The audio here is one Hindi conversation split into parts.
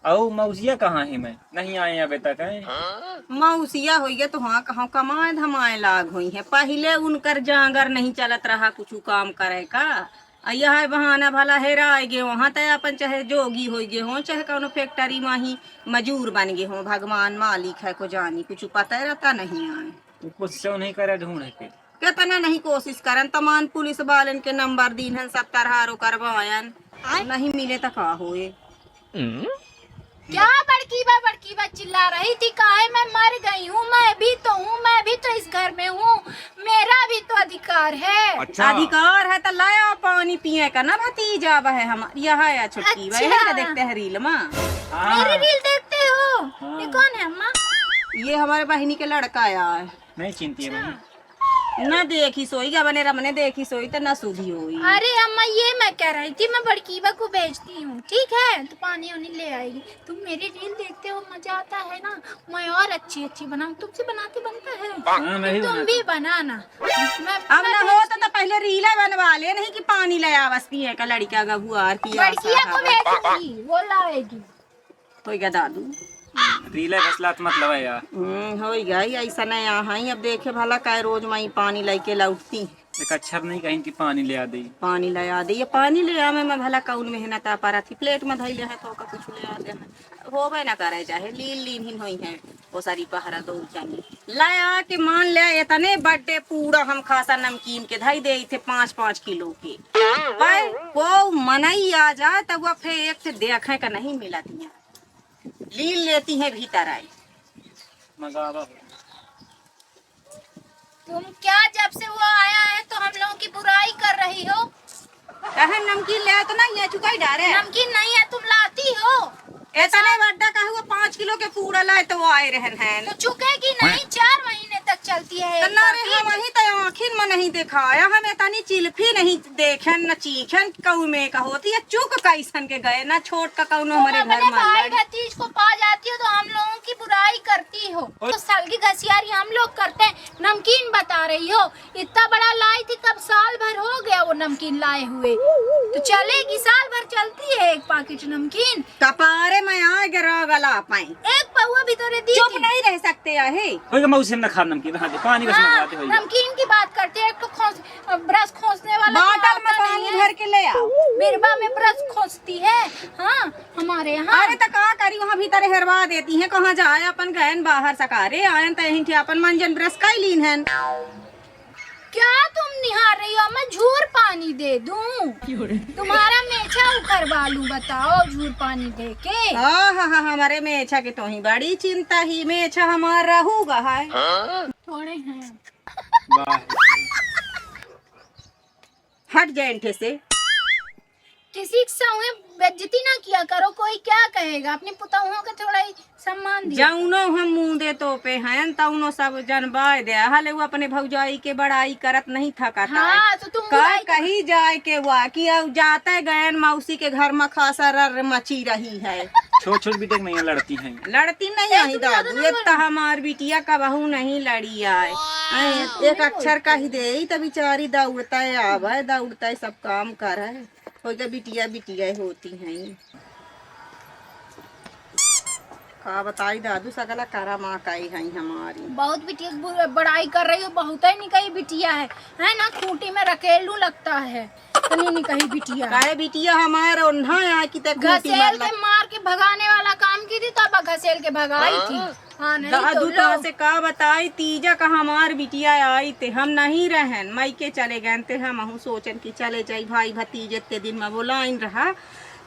औ मौसिया कहाँ है? मैं नहीं आए अबे तक है। मौसिया होइए तो हाँ कहाँ कमाए धमाए लाग हुई है। पहले उनकर जांगर नहीं चलत रहा कुछ काम करे का। यह बहाना भला हेरा गे वहाँ तय अपन चाहे जोगी हो गे हो चाहे कौनो फैक्ट्री में ही मजूर बन गे हो। भगवान मालिक है को जानी कुछ पता रहता नहीं आए। तू कुछ क्यों नहीं करे ढूंढ के? कितना नहीं कोशिश करन तमान पुलिस वालन के नंबर दीन हन सब तरहारो करवायन नहीं मिले तो का होए। क्या बड़की बा चिल्ला रही थी? काहे मैं मर गई हूँ, मैं भी तो इस घर में हूँ, मेरा भी तो अधिकार है। अच्छा। अधिकार है तो लाया पानी पिए का ना भतीजा है हमारी यहाँ या छुट्टी अच्छा। वही देखते हैं रील में। मेरी रील देखते हो? हाँ। ये कौन है अम्मा? ये हमारे बहनी के लड़का आया है। नहीं चिंती है मम्मी। न देखी सोई क्या बने रमने देखी सोई तो न सुधी हुई। अरे अम्मा ये मैं कह रही थी, मैं बड़की बा को भेजती हूँ, ठीक है? तो पानी वानी ले आएगी। तुम मेरी रील देखते हो, मजा आता है ना? मैं और अच्छी बनाऊँ, तुमसे बनाते बनता है। हाँ, मैं भी तुम बनाता भी बनाना। अब न होता तो पहले रीला बनवा ले नहीं कि पानी लाया बस पिए का लड़का गहुआर पिया बड़किया को भेजूंगी, वो लाएगी। होइगा दादू। रीला फसलात मतलब है यार। होइगा ऐसा नहीं यहाँ अब देखे भला काय रोज मैं पानी लेके लौटती एक अक्षर नहीं कहीं कि पानी ले आ दी। पानी ले आ दे ये पानी ले आ मैं भला कौन मेहनत आ पा रही प्लेट में धैले है तो कुछ ले आ दे होबे ना करे चाहे लीन लीन ही होई है वो सारी पहरा दो चाहिए लाया के मान ले इतने बर्थडे पूरा हम खासा नमकीन के धई दे थे 5-5 किलो के पर वो मनई आ जाए तब वो फिर एक से देखे का नहीं मिला दिया लीन लेती है भीतर आई मगावा तुम क्या जब से वो आया है तो हम लोगों की बुराई कर रही हो? कहे नमकीन ले तो नहीं है चुकाई डारे नमकीन नहीं है, तुम लाती हो। इतने बड्डा का हुआ 5 किलो के पूरा लाए तो वो आए रहन हैं तो चुकेगी नहीं, 4 महीने तक चलती है एक ना रे पैकेट। हम ही तो आखिर में नहीं दिखाया हमें तनी चिल्फी नहीं देखन न चीखन कऊ में का होती है चुक कैसन के गए ना छोट का कऊ हमारे तुम घर अपने में भाई लड़। भतीज को पा जाती हो तो हम लोगों की बुराई करती हो। तो साल की घसियारी हम लोग करते हैं, नमकीन बता रही हो। इतना बड़ा लाई थी तब साल भर हो गया वो नमकीन लाए हुए, तो चलेगी, साल भर चलती है एक पैकेट नमकीन। कपारे में आ गिरा गला पाए एक पौवा भी तो दी चुप थी। नहीं रह सकते आहे होगा मौसी ने खा नमकीन हाँ पानी बस हाँ, मंगवाते होइए। नमकीन की बात करते हैं। एक तो ब्रश खोसने वाला तो बाटल में आता पानी नहीं है। भर के ले आओ बिरबा में ब्रश खोसती है। हाँ हमारे यहाँ। अरे तो का करी वहाँ भीतर हेरवा देती है कहाँ जाए अपन गहन बाहर सकारे आयन तही अपन मंजन ब्रश का लीन है क्या तुम निहार रही हो? मैं झूर पानी दे दूं? तुम्हारा मेछा उखड़वा लूं? बताओ झूर पानी दे के। हाँ हमारे मेछा की तो ही बड़ी चिंता ही मेछा हमारा रहूगा है थोड़े हैं। वाह हट जाए इनके से किसी से बेइज्जती ना किया करो, कोई क्या कहेगा? अपनी पुतहुओं का थोड़ा ही सम्मान दिया। जौनो हम मुँह दे तो पे हैं तौनो सब जनबाय दे हले वो अपने भौजाई के बड़ाई करत नहीं थकता हाँ तो तुम का बुराई कहीं जाए के हुआ कि अब जाते गए मौसी के घर में खासा रर मची रही है छोट छोट बेटे नहीं लड़ती हैं। लड़ती नहीं आई दादू इतना हमार बिटिया का बहू नहीं लड़ी आए एक अक्षर का ही दे तो बेचारी दौड़ता है आवे दौड़ता है सब काम कर है हो तो बिटिया बिटिया होती हैं का बताई दादू सगला करा माँ काई है हमारी बहुत बिटिया बड़ाई कर रही हो, बहुत ही निकही बिटिया है ना? खूंटी में रकेलू लगता है इतनी निकही बिटिया। काहे बिटिया हमार ओन्हा आ कि तक घसेल के मार के भगाने वाला काम की थी तब घसेल के भगाई थी। हाँ नहीं दादू तो तो लो। से का बताई तीजा का हमार बिटिया आई थे हम नहीं रहन मई के चले गए थे हम सोचन की चले जाई भाई भतीजे ते दिन में बोलाइन रहा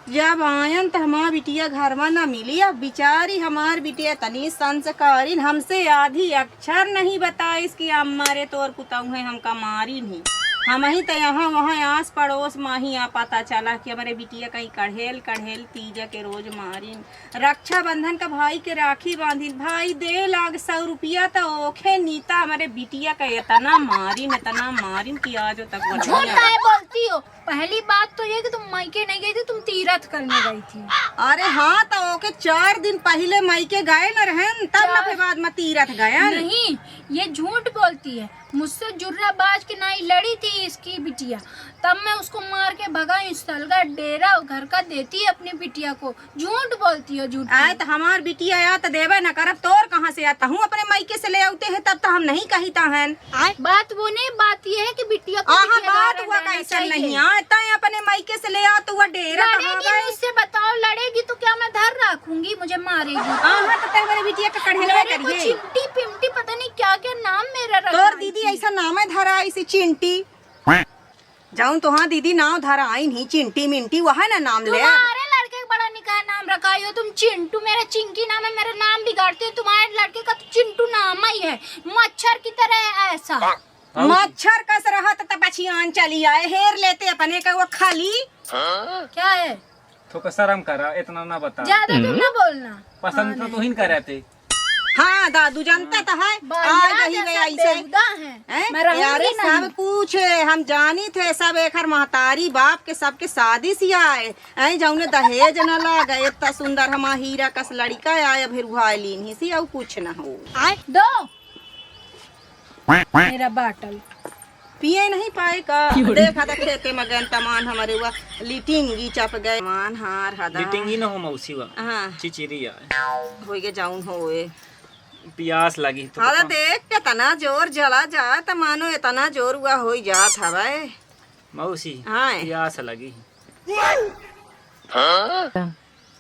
जब आयन तो हमार बिटिया घर में न मिली अब बेचारी हमार बिटिया तनी संस्कारीन हमसे आधी अक्षर नहीं बताई इसकी हमारे तोर पुताऊ है हमका मारी नहीं हम ही तो यहाँ वहाँ आस पड़ोस में ही आ पता चला कि हमारे बिटिया कहीं कढ़ेल तीजा के रोज मारिन रक्षाबंधन का भाई के राखी बांधिन भाई दे लाग 100 रुपया तो ओखे नीता हमारे बिटिया का इतना मारिन कि आज तक झूठ काहे बोलती हो? पहली बात तो ये कि तुम मायके नहीं गई थी, तुम तीरथ करने गई थी। अरे हाँ तो ओके 4 दिन पहले मायके गए न रहन, तब न फिर बाद में तीरथ गया नहीं, ये झूठ बोलती है। मुझसे जुर्राबाज की नाई लड़ी थी इसकी बिटिया, तब मैं उसको मार के भगाई। सलगा डेरा घर का देती है अपनी बिटिया को। झूठ बोलती है, झूठ। आए तो हमार बिटिया या तो देवे न करब, तोर कहाँ से आता हूँ अपने मायके से ले आते हैं, तब तो हम नहीं कहता है। बात वो नहीं, बात ये है कि बिटिया को आहा बात हुआ कैसा नहीं आता है, अपने मायके से ले आओ तो वह डेरा कहाँ लड़ेगी गए? मुझसे, बताओ लड़ेगी तो क्या मैं धर रखूंगी, मुझे मारेगी। आहा तो ते मेरे बिटिया का कढ़ेलवा मेरे को करिए। चिमटी पिमटी पता नहीं क्या क्या नाम मेरा रखा तोर है। दीदी ऐसा नाम है धरा ऐसी चिंटी जाऊं तो हाँ दीदी नाम धरा आई नहीं, चिंटी मिंटी वह ना नाम ले। तुम्हारे लड़के का बड़ा निकाह नाम रखा हो तुम चिंटू, मेरा चिंकी नाम है, मेरा नाम बिगाड़ते हो। तुम्हारे लड़के का तो चिंटू नाम ही है, मच्छर की तरह है ऐसा। मच्छर कस रहा तो पछियान चली आए, हेर लेते अपने का वो खाली क्या है? थोड़ा शर्म करा, इतना ना बता। ज्यादा तुम ना बोलना। पसंद तो तू ही करे थे। हाँ दादू जानता तो है, आ गई वे ऐसे है। यारे सब कुछ हम जानी थे, सब एक महतारी बाप के सबके शादी सी आए ऐ जौने दहेज न लागे, इतना सुंदर हमा हीरा कस लड़का आए फिर लीन ही सी और कुछ न हो। दो मेरा बाटल पिए नहीं पाए का, देखा था खेते में गए तमान हमारे हुआ लिटिंगी चप गए मान हार हदा लिटिंगी न हो मौसी वा हाँ चिचिरिया हो गए जाऊन होए प्यास लगी तो हाँ देख के तना जोर जला जा त मानो इतना जोर हुआ हो जात हवे मौसी हाँ प्यास लगी।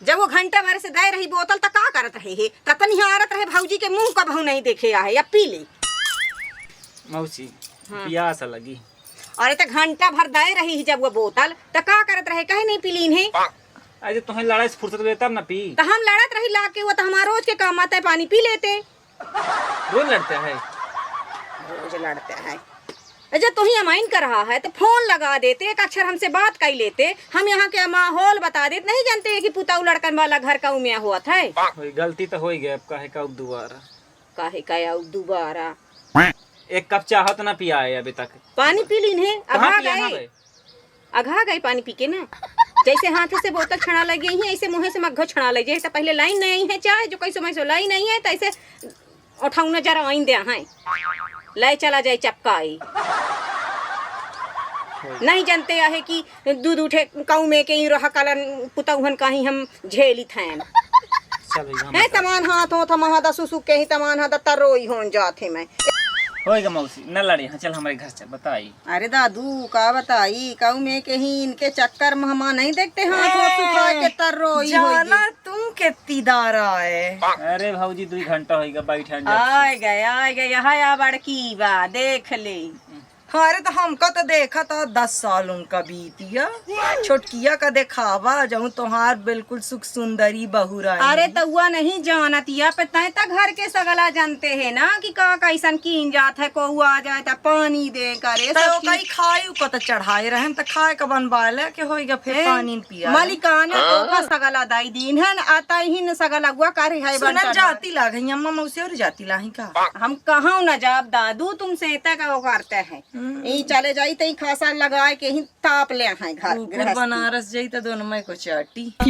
जब वो घंटा भर से दे रही बोतल तो का करत रहे है, ततन हारत रहे भौजी के मुंह का बहु नहीं देखे आहे या पी ले मौसी प्यास लगी। अरे तो घंटा भर दे रही है जब वो बोतल तो का करत रहे, कहे नहीं पीलीन है। अरे तुम्हें लड़ाई से फुर्सत ले तब ना पी। तो हम लड़त रही ला के, वो तो हमारा रोज के काम आता है, पानी पी लेते। रोज लड़ते हैं, रोज लड़ते हैं। जब तू ही अमाइन कर रहा है तो फोन लगा देते, एक अक्षर हमसे बात कर लेते, हम यहाँ के माहौल बता देते। नहीं जानते कि पुताऊ लड़कन वाला घर का उमिया हुआ था। गलती तो हो ही गई, अब काहे का दोबारा काहे का दोबारा एक कप चाहत ना पिया है अभी तक। पानी पी लीन है, अघा गए पानी पी के ना। जैसे हाथ से बोतल छड़ा लगी है ऐसे मुँह से मग्घो छड़ा लगे तो पहले लाइन नहीं है चाहे जो कैसे मैसो लाइन नहीं है तो ऐसे उठाऊ न जरा आइन दे है लाई चला जाए चपकाई। नहीं जानते है कि दूध उठे काऊ में के रहा कलन पुतौहन कहीं हम झेली थैन है तमान हाथ हो थमा हाथ सुसु के ही तमान हाथ तरोई होन जाते मैं होएगा मौसी न लड़े। हाँ चल हमारे घर चल बताई। अरे दादू का बताई काऊ में के ही इनके चक्कर में हम नहीं देखते हाथ हो सुखा के तरोई जाना तुम कितनी दारा है। अरे भाऊजी 2 घंटा होएगा बैठे आए गए यहाँ बड़की बा देख ले। अरे तो हमको तो देखा था 10 साल उनका बीतिया, छोटकिया का देखावा जहूँ तुम्हार बिल्कुल सुख सुंदरी बहुरा। अरे तो हुआ नहीं जानतिया पे तय तक घर के सगला जानते हैं ना कि का कैसन कीन जात है, को आ जाए तो पानी दे करे तो कई खाई को तो चढ़ाए रहन तो खाए का बनवाले के होएगा फिर पानी पिया। मालिकाने तो का सगला दाई दिन है आता ही न सगला हुआ करे है सुनन जाती लागी अम्मा मौसी और जाती लाही का। हम कहाँ न जाब दादू तुमसे इतना का वो करते हैं यही चले जाई तो खासा लगाए के ही ताप ले हैं घर बनारस जाई तो दोनों में को चाटी तो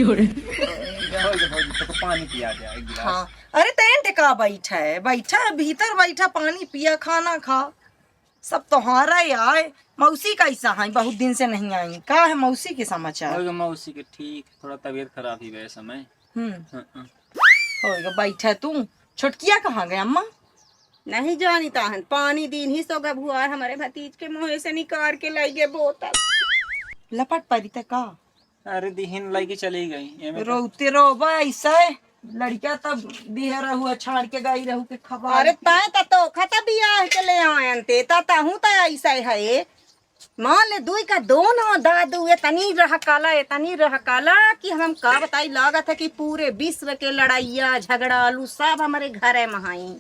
पानी पिया जाए एक गिलास। हाँ अरे टेंट का बैठा है, बैठा भीतर बैठा पानी पिया खाना खा सब तुम्हारा ही आए। मौसी कैसा है, बहुत दिन से नहीं आई, का है मौसी के समाचार? होएगा मौसी के ठीक, थोड़ा तबीयत खराब ही गए समय। होएगा बैठा तू। छोटकिया कहाँ गए अम्मा? नहीं जानी ताहन पानी दिन ही सो गभुआर हमारे भतीज के मुँह से निकाल के लाई गे बोतल लपट पड़ी तक का। अरे दिहिन लगी चली गई रोते रोबा ऐसा लड़किया तब बिहरा हुआ छाड़ के गई रहू के खबर। अरे तय तो खता बियाह के ले आयन ते ताहू त ऐसा है मान ले दुई का दोनों दादू इतनी रह काला कि हम का बताई लागत है कि पूरे विश्व के लड़ाइया झगड़ालू सब हमारे घर महाई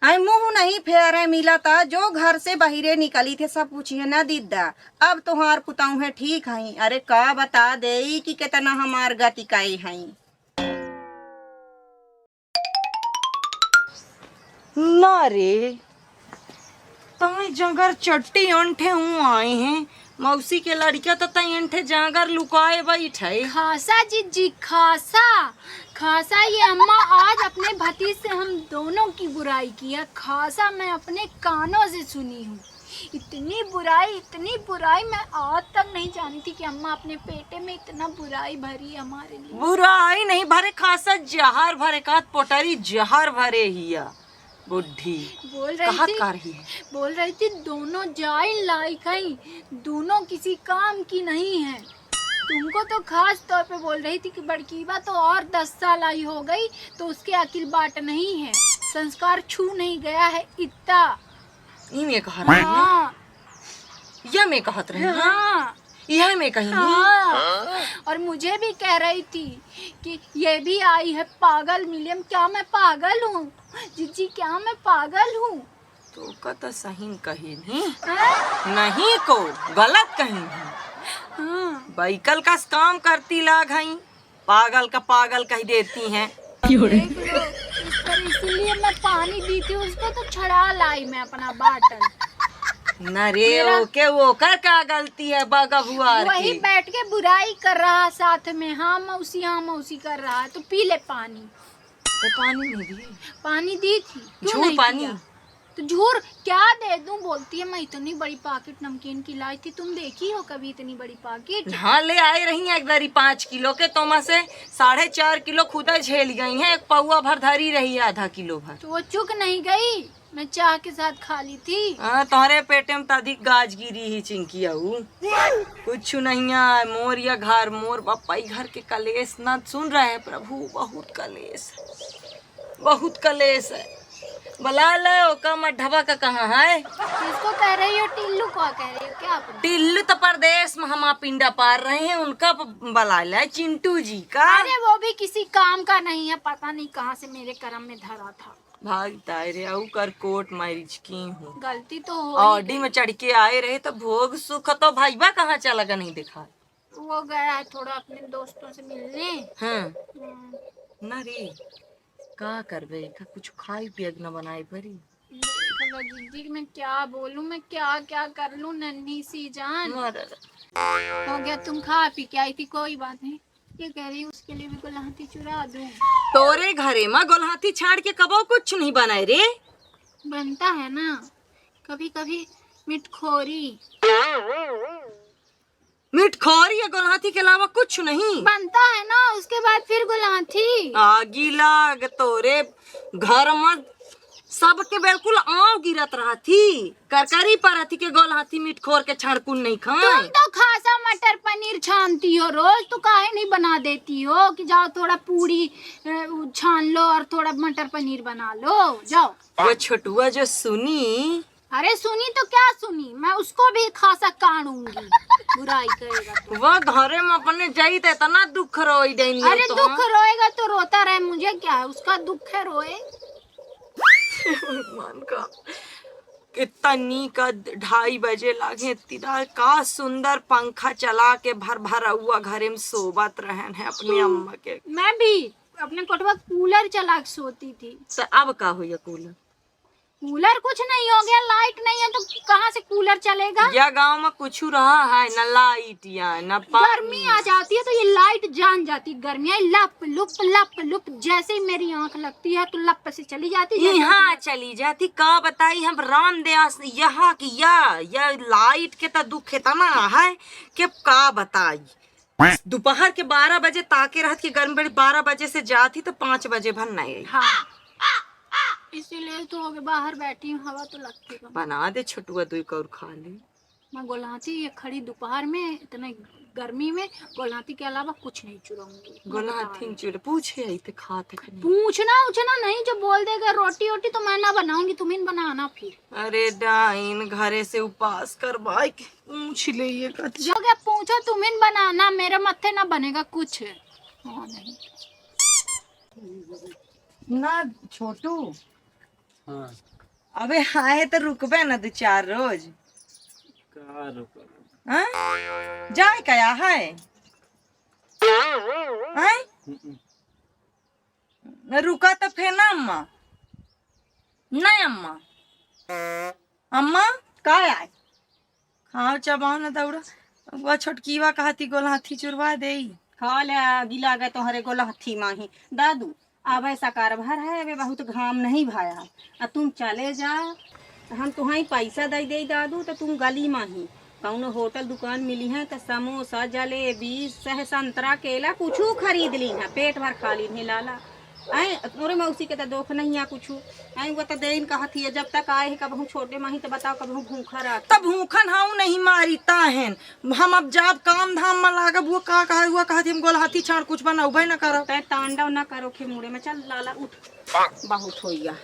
आई मुँह नहीं फेरे मिला था। जो घर से बहिरे निकली थे सब पूछिए ना दीदा अब तुम्हार पुताऊ है ठीक है। अरे का बता दे कि कितना हमार गति काई है। ना रे तमें जगर चट्टी अंठे हूँ आए हैं मौसी के लड़का तो तैंठे जागर लुकाए बैठे। खासा जीजी खासा खासा। ये अम्मा आज अपने भतीज से हम दोनों की बुराई किया। खासा मैं अपने कानों से सुनी हूँ। इतनी बुराई मैं आज तक नहीं जानी थी कि अम्मा अपने पेटे में इतना बुराई भरी हमारे लिए। बुराई नहीं भरे, खासा जहर भरे का पोटरी जहर भरे हिया बुढ़ी। बोल रही थी दोनों जाई लाई खाई, दोनों किसी काम की नहीं है। तुमको तो खास तौर पे बोल रही थी कि बड़की बा तो और 10 साल आई हो गई तो उसके अकिल बाट नहीं है, संस्कार छू नहीं गया है इतना। में कह रही हाँ। यह में कहत रही हाँ। यह में कहीं हाँ। और मुझे भी कह रही थी कि ये भी आई है पागल मिलियम। क्या मैं पागल हूँ जीजी? क्या मैं पागल हूँ? तो का तो सही कही नहीं को गलत कही हाँ। बाइकल का काम करती लाग हई, पागल का पागल कह देती हैं। इसीलिए मैं पानी दी थी उसको तो छड़ा लाई मैं अपना बाटल। न रे ओके वो कर क्या गलती है बगहुआर की? वही बैठ के बुराई कर रहा साथ में। हाँ मौसी कर रहा है तो पी ले पानी। तो पानी नहीं दी? पानी दी थी। क्यों नहीं पानी पिया? तो झूर क्या दे दूं? बोलती है मैं इतनी बड़ी पैकेट नमकीन की लाई थी। तुम देखी हो कभी इतनी बड़ी पैकेट? हाँ ले आई रही एक दरी 5 किलो के, तो में से 4.5 किलो खुदा झेल गई है। एक पौआ भर धरी रही है, आधा किलो भर। तो वो चुक नहीं गई, मैं चाह के साथ खा ली थी। तुम्हारे पेटे में अधिक गाज गिरी ही चिंकिया कुछ नहीं है। मोर या घर मोर बापाई घर के कलेश ना सुन रहे हैं प्रभु। बहुत कलेश है। बुला ले ओका मढ़वा का कहाँ है? किसको कह रही हो? टिल्लू को कह रही हो क्या? टिल्लू तो प्रदेश में हम पिंडा पार रहे हैं, उनका बुला ले। चिंटू जी का? अरे वो भी किसी काम का नहीं है, पता नहीं कहाँ से मेरे कर्म में धरा था। भागता रे आऊ कर कोट मैरिज की हूँ। गलती तो हो। ऑडी में चढ़ के आए रहे तो भोग सुख तो भाईबा कहाँ चला गया नहीं दिखा? वो गया है थोड़ा अपने दोस्तों से मिलने। हाँ न रे का करबे का कुछ खाई पियग न बनाए परी। दीदी मैं क्या बोलूं, मैं क्या क्या कर लूं नन्ही सी जान। हो गया तुम खा पी के आई थी, कोई बात नहीं। ये कह रही उसके लिए भी गोलहाथी चुरा दूं। तोरे घरे में गोलहाथी छाड़ के कबो कुछ नहीं बनाए रे? बनता है ना कभी कभी मिठखोरी। मिठखोरी या गोलहाथी के अलावा कुछ नहीं बनता है ना। उसके बाद फिर गोलहाथी। आगी लाग तोरे घर में सबके बिल्कुल आँव गिरत रहा थी, करकरी पर थी के गोलहाथी मिठखोर के छड़कुन नहीं खाए। तुम तो खासा मटर पनीर छानती हो रोज, तो काहे नहीं बना देती हो कि जाओ थोड़ा पूरी छान लो और थोड़ा मटर पनीर बना लो जाओ। वो छोटुआ जो सुनी, अरे सुनी तो क्या सुनी, मैं उसको भी खासा काटूंगी। बुराई करेगा तो वो घरे में अपने जाई तो इतना दुख रोई देनी। अरे तो दुख रोएगा तो रोता रहे, मुझे क्या है, उसका दुख है रोए। मन का कितनी का 2:30 बजे लागे तिरा का सुंदर पंखा चला के भर हुआ घरे में सोबत रहन है अपने अम्मा के। मैं भी अपने कोठवा कूलर चला के सोती थी। तो अब का हो कूलर? कूलर कुछ नहीं हो गया, लाइट नहीं है तो कहाँ से कूलर चलेगा? या गांव में कुछ रहा है न लाइट या न पानी। गर्मी आ जाती है तो ये लाइट जान जाती है। गर्मियाँ लप लुप जैसे ही मेरी आंख लगती है तो लप से चली जाती है। यहाँ चली जाती का बताई हम राम दयास यहाँ की या लाइट के तो दुख इतना है कि का बताई। दोपहर के 12 बजे ताके रहत की गर्मी बड़ी 12 बजे से जाती तो 5 बजे भर नहीं आई। हाँ इसीलिए तो हो गया बाहर बैठी हूँ, हवा तो लगती है। बना दे छोटुआ 2 कौर खा ले। मैं गोलहाथी ये खड़ी दोपहर में इतने गर्मी में गोलहाथी के अलावा कुछ नहीं चुराऊंगी। गोलहाथी चुरे पूछे आई थे खाते पूछना उछना नहीं, जो बोल देगा रोटी वोटी तो मैं ना बनाऊंगी, तुम ही बनाना फिर। अरे डाइन घरे से उपास कर भाई पूछ ले ये जो क्या पूछो तुम ही बनाना, मेरे मत्थे ना बनेगा कुछ। हाँ नहीं ना छोटू। हाँ अबे आए तो रुकबे ना 2-4 रोज। का रुको? हाँ जाए क्या है? रुका तो फिर ना अम्मा नहीं अम्मा का आए हाँ चबाओ ना दौड़ा। वह छोटकीवा कहती गोला हाथी चुरवा दे। खा ले गिला गए तुम्हारे गोला हथी माही दादू। अब ऐसा कारभार है वे बहुत घाम नहीं भाया आ तुम चले जा हम तुम्हारी पैसा दे दे दादू तो तुम गली माही कौनो होटल दुकान मिली है तो समोसा जलेबी सह संतरा केला कुछ खरीद ली है पेट भर खा ली है लाला आई तोरे मौसी के तो दुख नहीं है कुछ आई वो तो देन कहती है जब तक आए है कबहू छोटे माही तो बताओ कबहू भूखा रख तब भूखन हाउ नहीं मारी ताहन हम अब जाब काम धाम में लागब वो का कहा हुआ कहती हम गोलहाथी छाड़ कुछ बनाऊबे न करो तय तांडव ना करो खे मुड़े में चल लाला उठ बहुत हो गया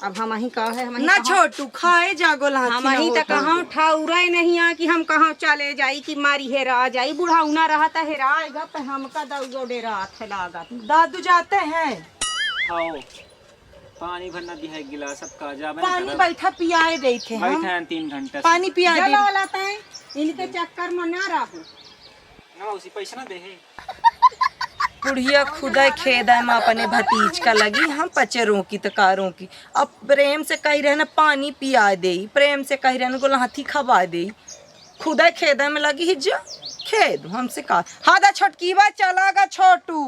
अब हम ही कहा है हम ना छोटू खाए जा गोलहाथी हम ही तो कहाँ ठाउरा नहीं आ कि हम कहाँ चले जाई कि मारी हेरा जाई बुढ़ाउना रहा था हेरा आएगा तो हमका दौड़ो डेरा लागा दादू जाते हैं आओ पानी भरना दिया है गिलास सबका जा पानी बैठा पियाए रहे थे हम बैठे हैं 3 घंटे पानी पिया दे लाता है इनके चक्कर में ना रहूं ना उसी पैसा ना दे है बुढ़िया खुदा खेद है माँ अपने भतीज का लगी हम पचरों की तकारों की अब प्रेम से कही रहे ना पानी पिया दे प्रेम से कही रहे ना गोलहाथी खवा दे खुदा खेद में लगी हिज्जा खेद हमसे कहा हादा छोटकीवा चलागा छोटू